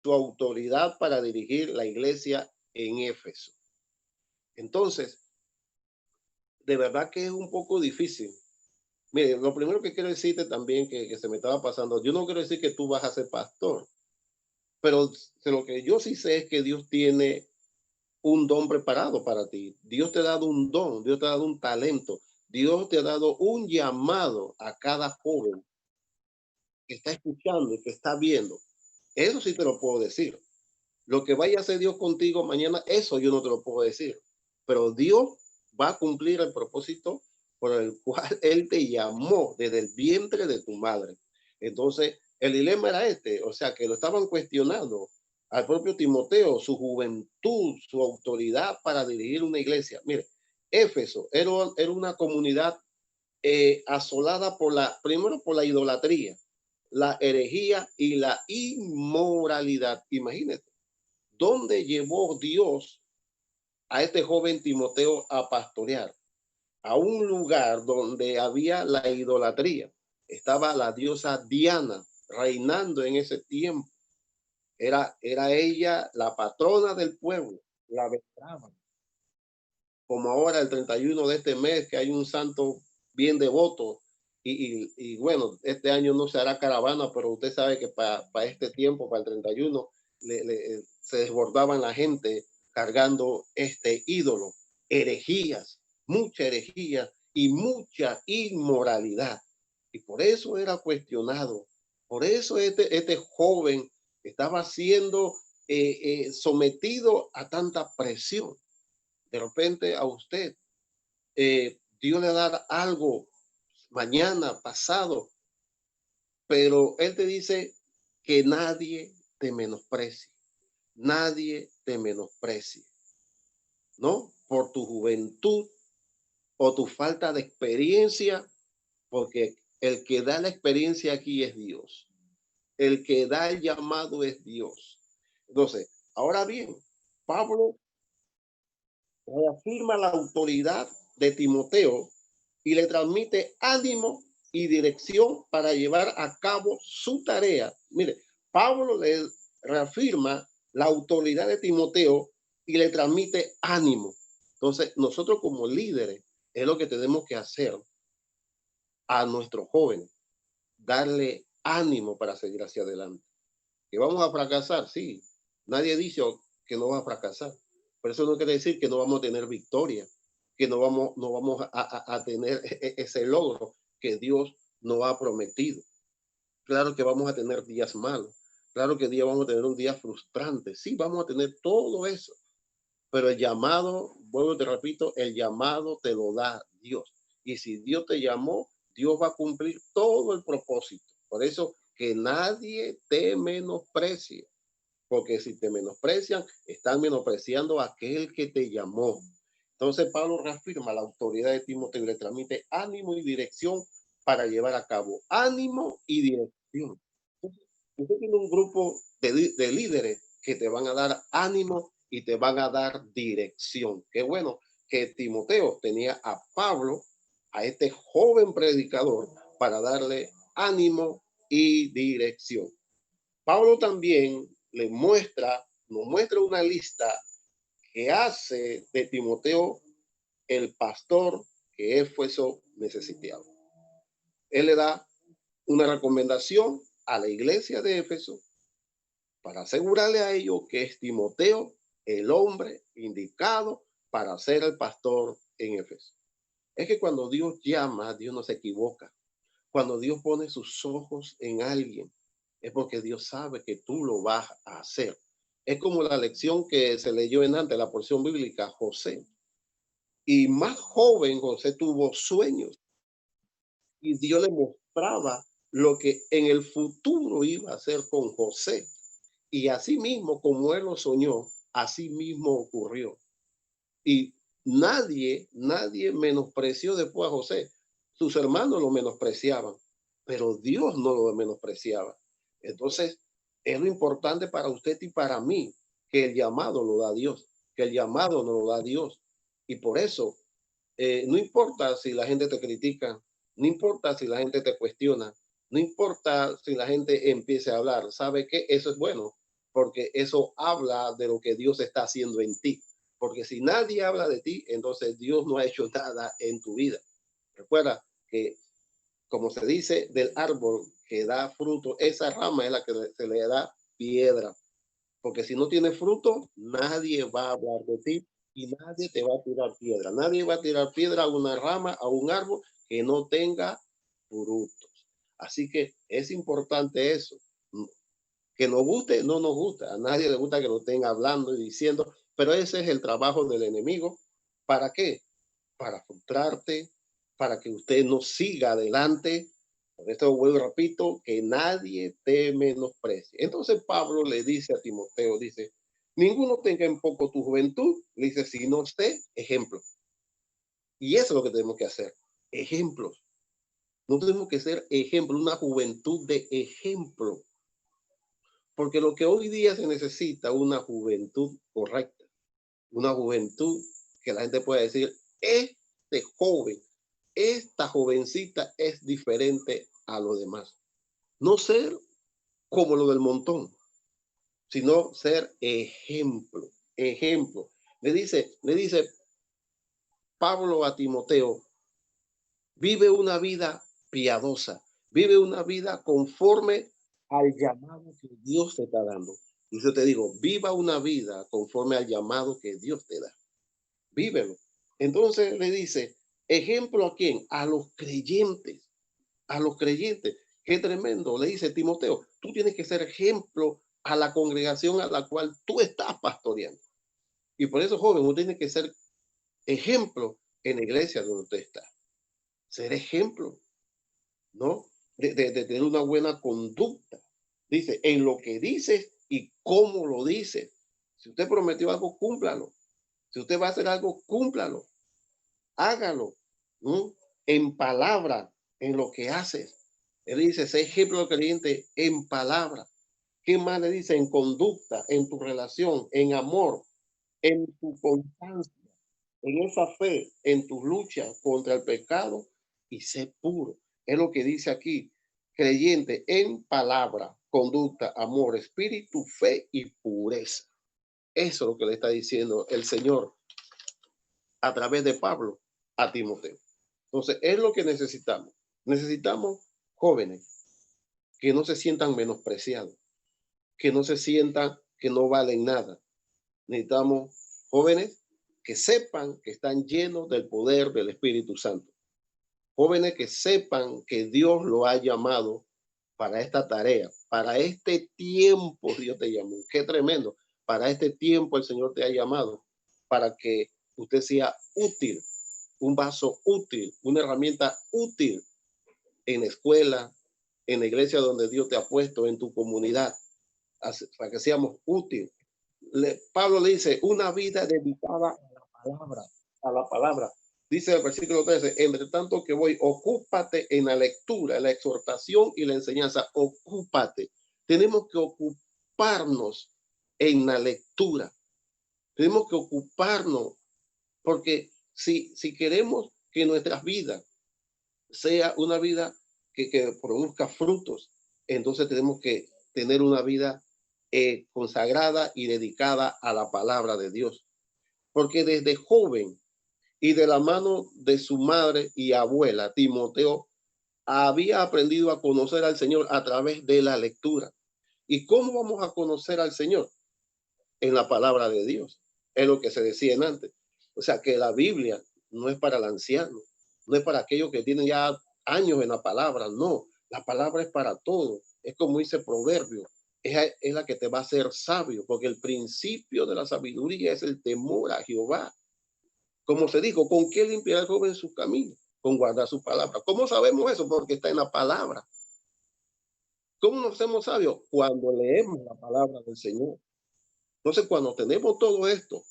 su autoridad para dirigir la iglesia en Éfeso. Entonces, de verdad que es un poco difícil. Mire, lo primero que quiero decirte también que se me estaba pasando, yo no quiero decir que tú vas a ser pastor, pero lo que yo sí sé es que Dios tiene un don preparado para ti. Dios te ha dado un don, Dios te ha dado un talento, Dios te ha dado un llamado a cada joven que está escuchando y que está viendo. Eso sí te lo puedo decir. Lo que vaya a hacer Dios contigo mañana, eso yo no te lo puedo decir. Pero Dios va a cumplir el propósito por el cual Él te llamó desde el vientre de tu madre. Entonces, el dilema era este, o sea, que lo estaban cuestionando al propio Timoteo, su juventud, su autoridad para dirigir una iglesia. Mire, Éfeso era una comunidad asolada por primero por la idolatría, la herejía y la inmoralidad. Imagínate, ¿dónde llevó Dios a este joven Timoteo a pastorear? A un lugar donde había la idolatría. Estaba la diosa Diana reinando en ese tiempo. Era ella la patrona del pueblo. La veneraban. Como ahora el 31 de este mes, que hay un santo bien devoto. Y bueno, este año no se hará caravana, pero usted sabe que para este tiempo, para el 31, se desbordaban la gente cargando este ídolo, herejías, mucha herejía y mucha inmoralidad. Y por eso era cuestionado. Por eso este joven estaba siendo sometido a tanta presión. De repente a usted, Dios le da algo mañana, pasado, pero Él te dice que nadie te menosprecie, nadie te menosprecie, ¿no? Por tu juventud o tu falta de experiencia, porque el que da la experiencia aquí es Dios, el que da el llamado es Dios. Entonces, ahora bien, Pablo reafirma la autoridad de Timoteo y le transmite ánimo y dirección para llevar a cabo su tarea. Mire, Pablo le reafirma la autoridad de Timoteo y le transmite ánimo. Entonces, nosotros como líderes es lo que tenemos que hacer a nuestros jóvenes, darle ánimo para seguir hacia adelante. ¿Que vamos a fracasar? Sí, nadie dice que no va a fracasar, pero eso no quiere decir que no vamos a tener victoria, que no vamos a tener ese logro que Dios nos ha prometido. Claro que vamos a tener días malos, claro que vamos a tener un día frustrante, sí, vamos a tener todo eso, pero el llamado, vuelvo te repito, el llamado te lo da Dios. Y si Dios te llamó, Dios va a cumplir todo el propósito. Por eso, que nadie te menosprecie, porque si te menosprecian, están menospreciando a aquel que te llamó. Entonces, Pablo reafirma la autoridad de Timoteo y le transmite ánimo y dirección para llevar a cabo. Ánimo y dirección. Usted tiene un grupo de líderes que te van a dar ánimo y te van a dar dirección. Qué bueno que Timoteo tenía a Pablo, a este joven predicador, para darle ánimo y dirección. Pablo también nos muestra una lista que hace de Timoteo el pastor que Éfeso necesitaba. Él le da una recomendación a la iglesia de Éfeso para asegurarle a ellos que es Timoteo el hombre indicado para ser el pastor en Éfeso. Es que cuando Dios llama, Dios no se equivoca. Cuando Dios pone sus ojos en alguien, es porque Dios sabe que tú lo vas a hacer. Es como la lección que se leyó en antes, la porción bíblica, José. Y más joven, José tuvo sueños y Dios le mostraba lo que en el futuro iba a hacer con José. Y así mismo, como él lo soñó, así mismo ocurrió. Y nadie menospreció después a José. Sus hermanos lo menospreciaban, pero Dios no lo menospreciaba. Entonces, es lo importante para usted y para mí, que el llamado lo da Dios, que el llamado no lo da Dios. Y por eso, no importa si la gente te critica, no importa si la gente te cuestiona, no importa si la gente empiece a hablar, ¿sabe qué? Eso es bueno, porque eso habla de lo que Dios está haciendo en ti. Porque si nadie habla de ti, entonces Dios no ha hecho nada en tu vida. Recuerda que, como se dice, del árbol que da fruto, esa rama es la que se le da piedra. Porque si no tiene fruto, nadie va a hablar de ti y nadie te va a tirar piedra. Nadie va a tirar piedra a una rama, a un árbol que no tenga frutos. Así que es importante eso. Que nos guste, no nos gusta. A nadie le gusta que lo estén hablando y diciendo, pero ese es el trabajo del enemigo. ¿Para qué? Para frustrarte, para que usted no siga adelante. Por esto vuelvo y repito, que nadie te menosprecie. Entonces Pablo le dice a Timoteo, dice, ninguno tenga en poco tu juventud, le dice, sino usted ejemplo. Y eso es lo que tenemos que hacer, ejemplos. No tenemos que ser ejemplo, una juventud de ejemplo. Porque lo que hoy día se necesita, una juventud correcta, una juventud que la gente pueda decir, este joven, esta jovencita es diferente a lo demás. No ser como lo del montón, sino ser ejemplo, ejemplo. Le dice Pablo a Timoteo, vive una vida piadosa, vive una vida conforme al llamado que Dios te está dando. Y yo te digo, viva una vida conforme al llamado que Dios te da. Vívelo. Entonces le dice, ejemplo a quién? A los creyentes, a los creyentes. Qué tremendo. Le dice Timoteo, tú tienes que ser ejemplo a la congregación a la cual tú estás pastoreando. Y por eso, joven, usted tiene que ser ejemplo en la iglesia donde usted está. Ser ejemplo, ¿no? De tener una buena conducta. Dice, en lo que dices y cómo lo dices. Si usted prometió algo, cúmplalo. Si usted va a hacer algo, cúmplalo. Hágalo. ¿No? En palabra, en lo que haces. Él dice, sé ejemplo creyente en palabra. ¿Qué más le dice? En conducta, en tu relación, en amor, en tu constancia, en esa fe, en tu lucha contra el pecado y sé puro. Es lo que dice aquí, creyente en palabra, conducta, amor, espíritu, fe y pureza. Eso es lo que le está diciendo el Señor a través de Pablo a Timoteo. Entonces, es lo que necesitamos. Necesitamos jóvenes que no se sientan menospreciados, que no se sientan que no valen nada. Necesitamos jóvenes que sepan que están llenos del poder del Espíritu Santo. Jóvenes que sepan que Dios lo ha llamado para esta tarea, para este tiempo Dios te llamó. Qué tremendo. Para este tiempo el Señor te ha llamado para que usted sea útil, un vaso útil, una herramienta útil en la escuela, en la iglesia donde Dios te ha puesto, en tu comunidad, para que seamos útiles. Pablo le dice, una vida dedicada a la palabra, a la palabra. Dice el versículo 13, entre tanto que voy, ocúpate en la lectura, en la exhortación y la enseñanza, ocúpate. Tenemos que ocuparnos en la lectura. Tenemos que ocuparnos, porque si queremos que nuestras vidas sea una vida que produzca frutos, entonces tenemos que tener una vida consagrada y dedicada a la palabra de Dios. Porque desde joven y de la mano de su madre y abuela, Timoteo había aprendido a conocer al Señor a través de la lectura. ¿Y cómo vamos a conocer al Señor? En la palabra de Dios. Es lo que se decía antes. O sea, que la Biblia no es para el anciano, no es para aquellos que tienen ya años en la palabra, no. La palabra es para todos. Es como dice Proverbio, es la que te va a hacer sabio, porque el principio de la sabiduría es el temor a Jehová. Como se dijo, ¿con qué limpiará el joven su camino? Con guardar su palabra. ¿Cómo sabemos eso? Porque está en la palabra. ¿Cómo nos hacemos sabios? Cuando leemos la palabra del Señor. Entonces, cuando tenemos todo esto,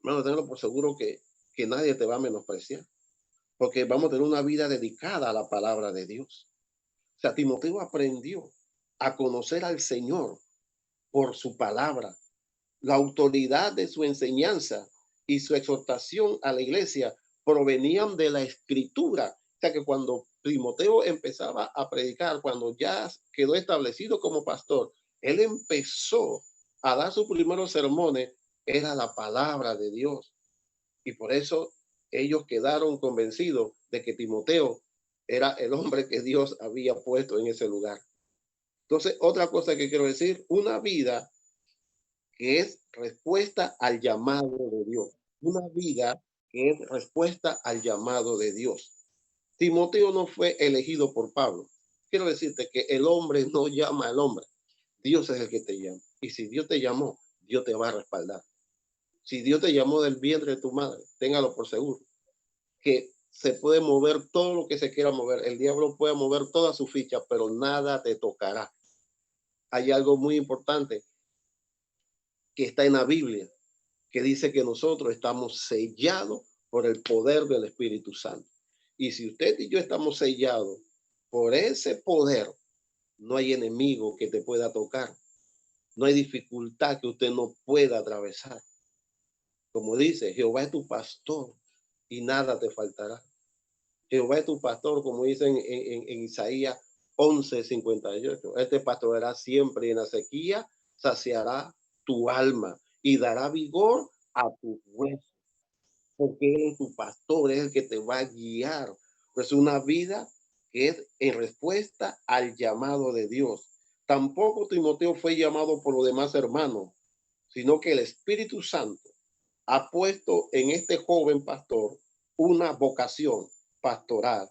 vamos a tenerlo por seguro que nadie te va a menospreciar, porque vamos a tener una vida dedicada a la palabra de Dios. O sea, Timoteo aprendió a conocer al Señor por su palabra, la autoridad de su enseñanza y su exhortación a la iglesia provenían de la escritura. O sea que cuando Timoteo empezaba a predicar, cuando ya quedó establecido como pastor, él empezó a dar sus primeros sermones era la palabra de Dios. Y por eso ellos quedaron convencidos de que Timoteo era el hombre que Dios había puesto en ese lugar. Entonces, otra cosa que quiero decir, una vida que es respuesta al llamado de Dios. Una vida que es respuesta al llamado de Dios. Timoteo no fue elegido por Pablo. Quiero decirte que el hombre no llama al hombre. Dios es el que te llama. Y si Dios te llamó, Dios te va a respaldar. Si Dios te llamó del vientre de tu madre, téngalo por seguro, que se puede mover todo lo que se quiera mover. El diablo puede mover toda su ficha, pero nada te tocará. Hay algo muy importante que está en la Biblia, que dice que nosotros estamos sellados por el poder del Espíritu Santo. Y si usted y yo estamos sellados por ese poder, no hay enemigo que te pueda tocar. No hay dificultad que usted no pueda atravesar. Como dice, Jehová es tu pastor y nada te faltará. Jehová es tu pastor, como dicen en Isaías 11:58. Él te pastorará siempre y en la sequía saciará tu alma y dará vigor a tu hueso. Porque Él es tu pastor, es el que te va a guiar. Pues una vida que es en respuesta al llamado de Dios. Tampoco Timoteo fue llamado por los demás hermanos, sino que el Espíritu Santo ha puesto en este joven pastor una vocación pastoral.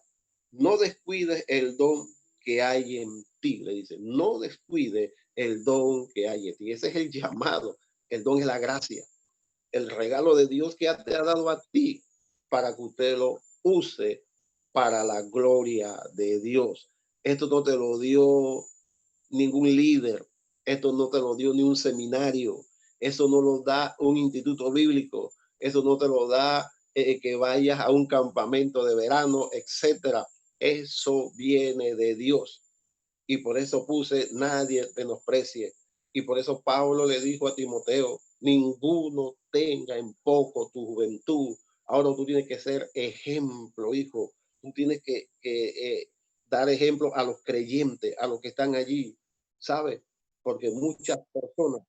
No descuides el don que hay en ti, le dice. No descuide el don que hay en ti. Ese es el llamado. El don es la gracia, el regalo de Dios que te ha dado a ti para que usted lo use para la gloria de Dios. Esto no te lo dio ningún líder, esto no te lo dio ni un seminario, eso no lo da un instituto bíblico, eso no te lo da que vayas a un campamento de verano, etcétera. Eso viene de Dios. Y por eso puse, nadie menosprecie. Y por eso Pablo le dijo a Timoteo, ninguno tenga en poco tu juventud. Ahora tú tienes que ser ejemplo, hijo. Tú tienes que dar ejemplo a los creyentes, a los que están allí, ¿sabes? Porque muchas personas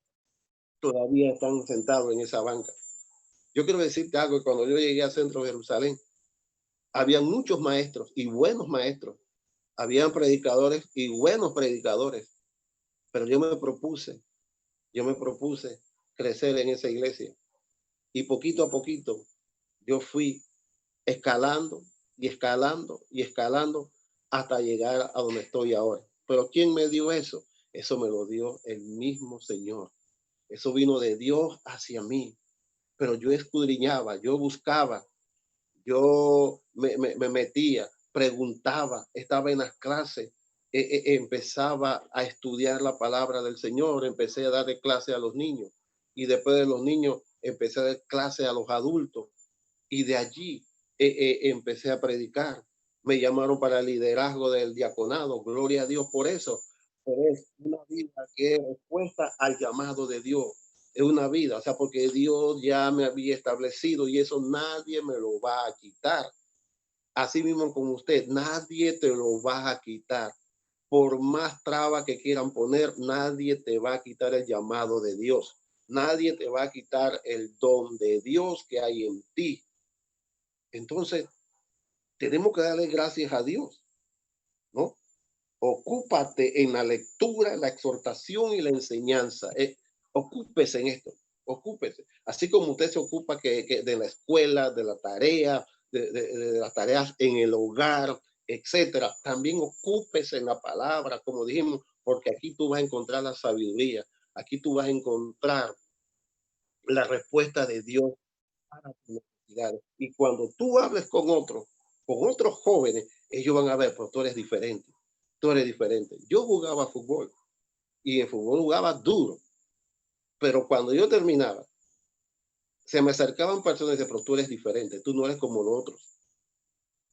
todavía están sentados en esa banca. Yo quiero decirte algo, cuando yo llegué al centro de Jerusalén, había muchos maestros y buenos maestros, habían predicadores y buenos predicadores, pero yo me propuse crecer en esa iglesia y poquito a poquito yo fui escalando y escalando y escalando hasta llegar a donde estoy ahora. Pero ¿quién me dio eso? Eso me lo dio el mismo Señor. Eso vino de Dios hacia mí. Pero yo escudriñaba, yo buscaba, yo me metía, preguntaba, estaba en las clases, empezaba a estudiar la palabra del Señor, empecé a darle clase a los niños y después de los niños empecé a dar clase a los adultos y de allí empecé a predicar. Me llamaron para el liderazgo del diaconado, gloria a Dios por eso. Pero es una vida que es respuesta al llamado de Dios. Es una vida, o sea, porque Dios ya me había establecido y eso nadie me lo va a quitar. Así mismo como usted, nadie te lo va a quitar. Por más traba que quieran poner, nadie te va a quitar el llamado de Dios. Nadie te va a quitar el don de Dios que hay en ti. Entonces, tenemos que darle gracias a Dios, ¿no? Ocúpate en la lectura, la exhortación y la enseñanza. Ocúpese en esto, ocúpese. Así como usted se ocupa que de la escuela, de la tarea, de las tareas en el hogar, etcétera. También ocúpese en la palabra, como dijimos, porque aquí tú vas a encontrar la sabiduría, aquí tú vas a encontrar la respuesta de Dios para tus necesidades. Y cuando tú hables con otros jóvenes, ellos van a ver, pero tú eres diferente. Tú eres diferente. Yo jugaba fútbol y en fútbol jugaba duro, pero cuando yo terminaba, se me acercaban personas y decían, pero tú eres diferente, tú no eres como los otros.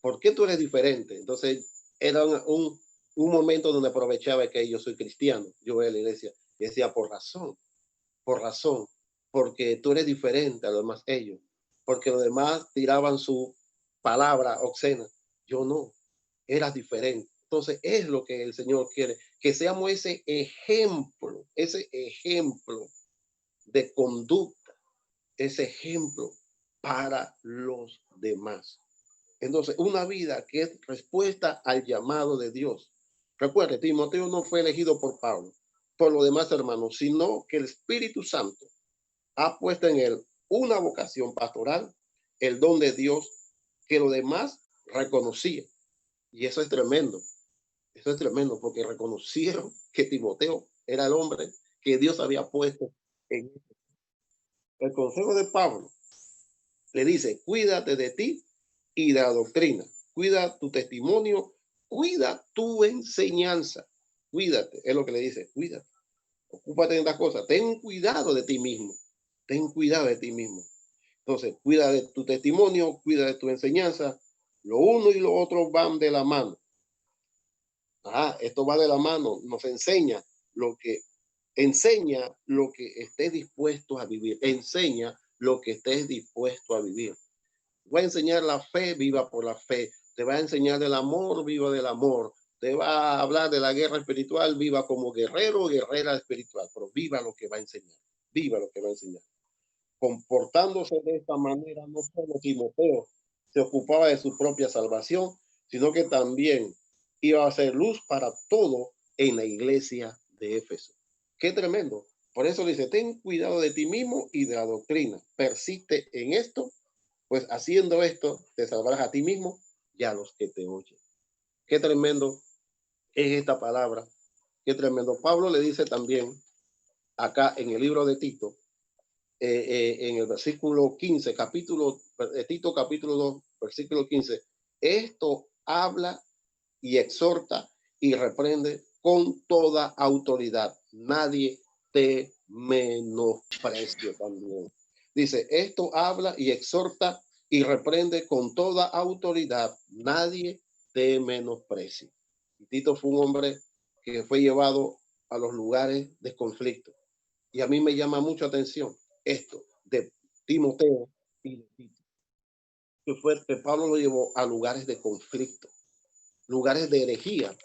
¿Por qué tú eres diferente? Entonces, era un momento donde aprovechaba que yo soy cristiano. Yo voy a la iglesia y decía, por razón, porque tú eres diferente a los demás ellos, porque los demás tiraban su palabra obscena, yo no, eras diferente. Entonces es lo que el Señor quiere, que seamos ese ejemplo de conducta, ese ejemplo para los demás. Entonces, una vida que es respuesta al llamado de Dios. Recuerde, Timoteo no fue elegido por Pablo, por los demás hermanos, sino que el Espíritu Santo ha puesto en él una vocación pastoral, el don de Dios que los demás reconocían. Y eso es tremendo. Eso es tremendo porque reconocieron que Timoteo era el hombre que Dios había puesto en el consejo de Pablo. Le dice, cuídate de ti y de la doctrina, cuida tu testimonio, cuida tu enseñanza, cuídate, es lo que le dice, cuídate, ocúpate de las cosas, ten cuidado de ti mismo, ten cuidado de ti mismo. Entonces, cuida de tu testimonio, cuida de tu enseñanza, lo uno y lo otro van de la mano. Esto va de la mano, nos enseña lo que estés dispuesto a vivir, enseña lo que estés dispuesto a vivir. Va a enseñar la fe, viva por la fe. Te va a enseñar del amor, viva del amor. Te va a hablar de la guerra espiritual, viva como guerrero o guerrera espiritual, pero viva lo que va a enseñar, viva lo que va a enseñar. Comportándose de esta manera, no solo Timoteo se ocupaba de su propia salvación, sino que también iba a ser luz para todo en la iglesia de Éfeso. Qué tremendo. Por eso dice, ten cuidado de ti mismo y de la doctrina. Persiste en esto, pues haciendo esto te salvarás a ti mismo y a los que te oyen. Qué tremendo es esta palabra. Qué tremendo. Pablo le dice también acá en el libro de Tito, en el versículo 15, Tito capítulo 2, versículo 15, esto habla y exhorta y reprende con toda autoridad. Nadie te menosprecia también. Dice, esto habla y exhorta y reprende con toda autoridad. Nadie te menosprecia. Y Tito fue un hombre que fue llevado a los lugares de conflicto. Y a mí me llama mucho atención esto de Timoteo y de Tito, que fue que Pablo lo llevó a lugares de conflicto, lugares de herejía,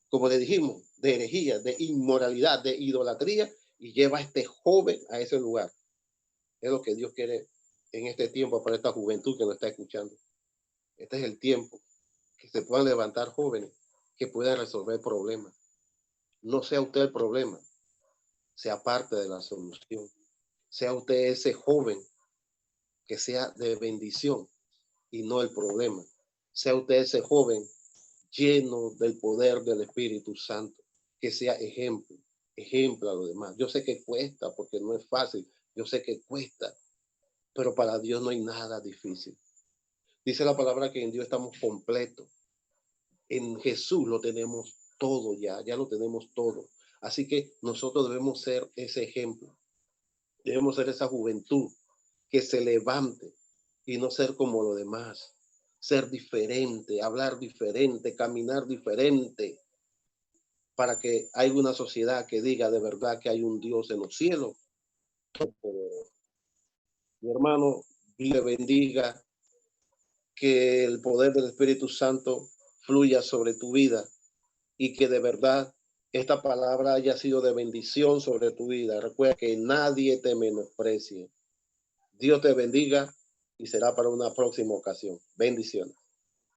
como le dijimos, de herejía, de inmoralidad, de idolatría, y lleva a este joven a ese lugar. Es lo que Dios quiere en este tiempo para esta juventud que nos está escuchando. Este es el tiempo que se puedan levantar jóvenes que puedan resolver problemas. No sea usted el problema, sea parte de la solución. Sea usted ese joven que sea de bendición y no el problema. Sea usted ese joven lleno del poder del Espíritu Santo, que sea ejemplo a los demás. Yo sé que cuesta porque no es fácil, yo sé que cuesta, pero para Dios no hay nada difícil. Dice la palabra que en Dios estamos completos. En Jesús lo tenemos todo ya lo tenemos todo. Así que nosotros debemos ser ese ejemplo. Debemos ser esa juventud que se levante y no ser como los demás. Ser diferente, hablar diferente, caminar diferente, para que haya una sociedad que diga de verdad que hay un Dios en los cielos. Mi hermano, le bendiga, que el poder del Espíritu Santo fluya sobre tu vida y que de verdad esta palabra haya sido de bendición sobre tu vida. Recuerda que nadie te menosprecie. Dios te bendiga y será para una próxima ocasión. Bendiciones.